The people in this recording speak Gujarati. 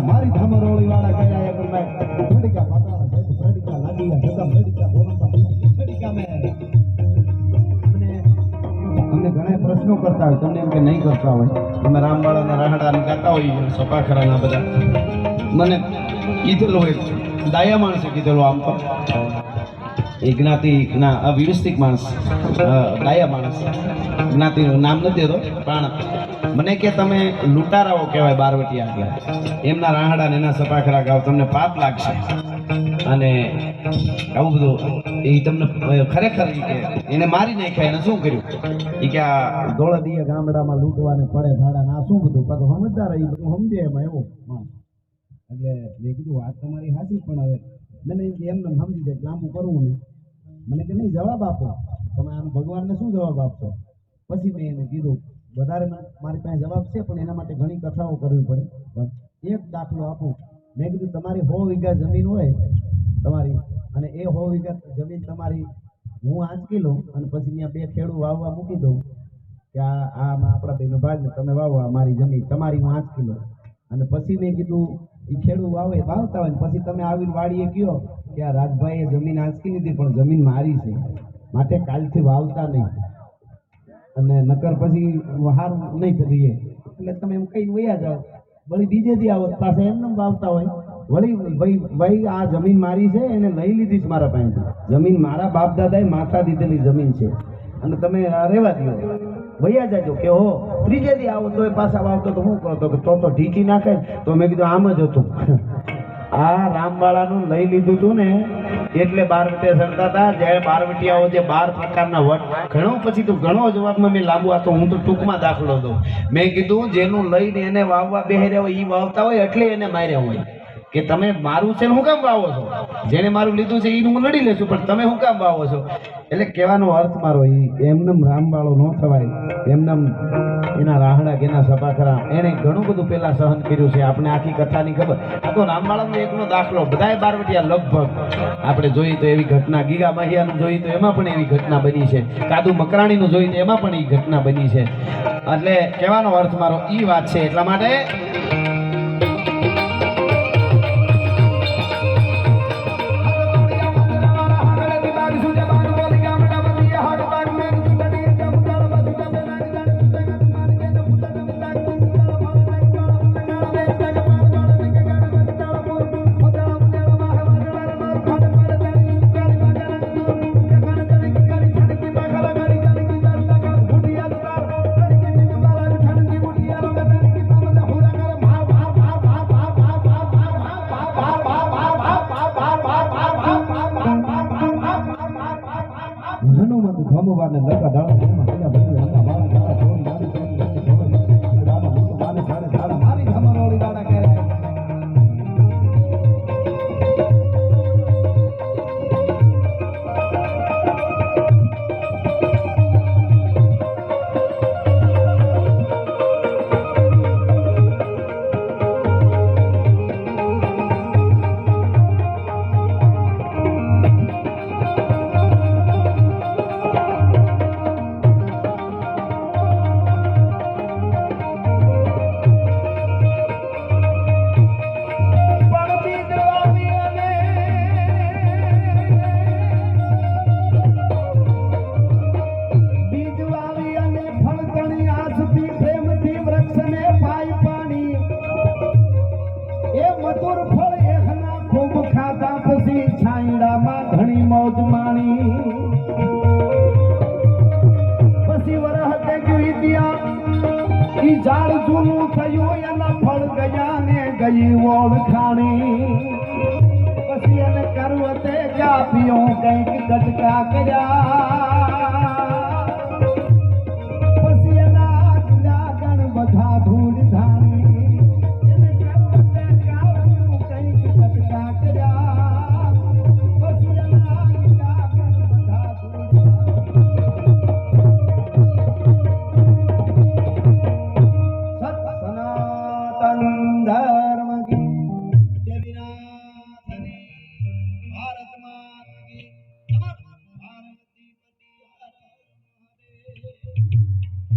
મારી ધમરોળી વાળા કયા પ્રેડિકા પાતાળા સહિત પ્રેડિકા લાગીયા જગમ પ્રેડિકા બોલતા પ્રેડિકા મે અમને ઘણા પ્રશ્નો કરતા હોય તમને એમ કે નહીં કરતા હોય તમે રામવાળાના રાહડાને ગાતા હોય સપાખરાના બધા મને કીધેલો હોય દાયા માણસે કીધેલો આમ તો એ જ્ઞાતિના અવ્યવસ્થિત માણસ દાયા માણસ જ્ઞાતિનું નામ નથી દેતો પણ મને કે તમે લૂંટારાઓ કહેવાય બારવટિયા એટલે એમના રાહડા એના સપાખરા ગાવ તમને પાપ લાગશે અને આવું બધું એ તમને ખરેખર કે એને મારી નાખ્યા એને શું કર્યું એ કે આ દોળદીયા ગામડામાં લૂંટવાને પડે ભાડા આ શું બધું પાછું સમજદાર એ બધું સમજે એમાં એવું એટલે મેં કીધું વાત તમારી સાચી પણ હવે મને એમને સમજી જાય લાંબુ કરવું ને મને કે નહીં જવાબ આપો તમે આમ ભગવાનને શું જવાબ આપશો પછી મેં એને કીધું વધારે મારી પાસે જવાબ છે પણ એના માટે ઘણી કથાઓ કરવી પડે એક દાખલો આપું મેં કીધું તમારી 100 વીઘા જમીન હોય તમારી અને એ 100 વીઘા જમીન તમારી હું આંચકી લઉં અને પછી ત્યાં 2 ખેડૂ વાવવા મૂકી દઉં કે આ આપણા બેનો ભાગ ને તમે વાવવા મારી જમીન તમારી હું આંચકી લઉં અને પછી મેં કીધું એ ખેડૂ વાવતા હોય પછી તમે આવીને વાડીએ કયો કે આ રાજભાઈએ જમીન આંચકી લીધી પણ જમીન મારી છે માટે કાલથી વાવતા નહીં અને નકર પછી હાર નહીં કરીએ એટલે તમે એમ કઈ વયા જાઓ વળી બીજે દી આવો પાસે એમને વાવતા હોય વળી ભાઈ આ જમીન મારી છે એને લઈ લીધી છે મારા પાસેથી જમીન મારા બાપ દાદાએ માથા દીધેલી જમીન છે અને તમે રહેવા દો વયા જાજો કે હો ત્રીજે દી આવો તો એ પાછા વાવતો તો શું કહો તો ઢીકી નાખે તો મેં કીધું આમ જ હતું આ રામવાળાનું લઈ લીધું હતું ને એટલે બારવટે સરતા હતા જ્યારે બારવટિયાઓ જે 12 પ્રકારના વટ ઘણો પછી તો ઘણો જવાબમાં મેં લાંબુ હતો હું તો ટૂંકમાં દાખલો દઉં મેં કીધું જેનું લઈને એને વાવવા બેહર્યા હોય એ વાવતા હોય એટલે એને માર્યા હોય કે તમે મારું છે હું કામ વાવો છો જેને મારું લીધું છે એ હું લડી લેશું પણ તમે શું કામ વાવો છો એટલે કહેવાનો અર્થ મારો એમનેમ રામવાળો ન થવાય એમનેમ એના રાહડા કે એના સપાખરા એને ઘણું બધું પહેલા સહન કર્યું છે આપણે આખી કથાની ખબર આ તો રામવાળાનો એકનો દાખલો બધાય બારવટિયા લગભગ આપણે જોઈએ તો એવી ઘટના ગીગા માહિયાનું જોઈએ તો એમાં પણ એવી ઘટના બની છે કાદુ મકરાણીનું જોઈએ તો એમાં પણ એ ઘટના બની છે એટલે કહેવાનો અર્થ મારો એ વાત છે એટલા માટે ભમવાને લગા ડાળા મારી ધમરોળી દાડા કહે ચતુર ફળ એકના ખૂબ ખાધા પછી છાંયડામાં ઘણી મોજ માણી પછી વરહ તે ગયું ત્યાં ઈ ઝાડ જૂનું થયું એના ફળ ગયા ને ગઈ ઓળખાણી પછી એને કરવતે ચા પીઓ કંઈક ગટકા કર્યા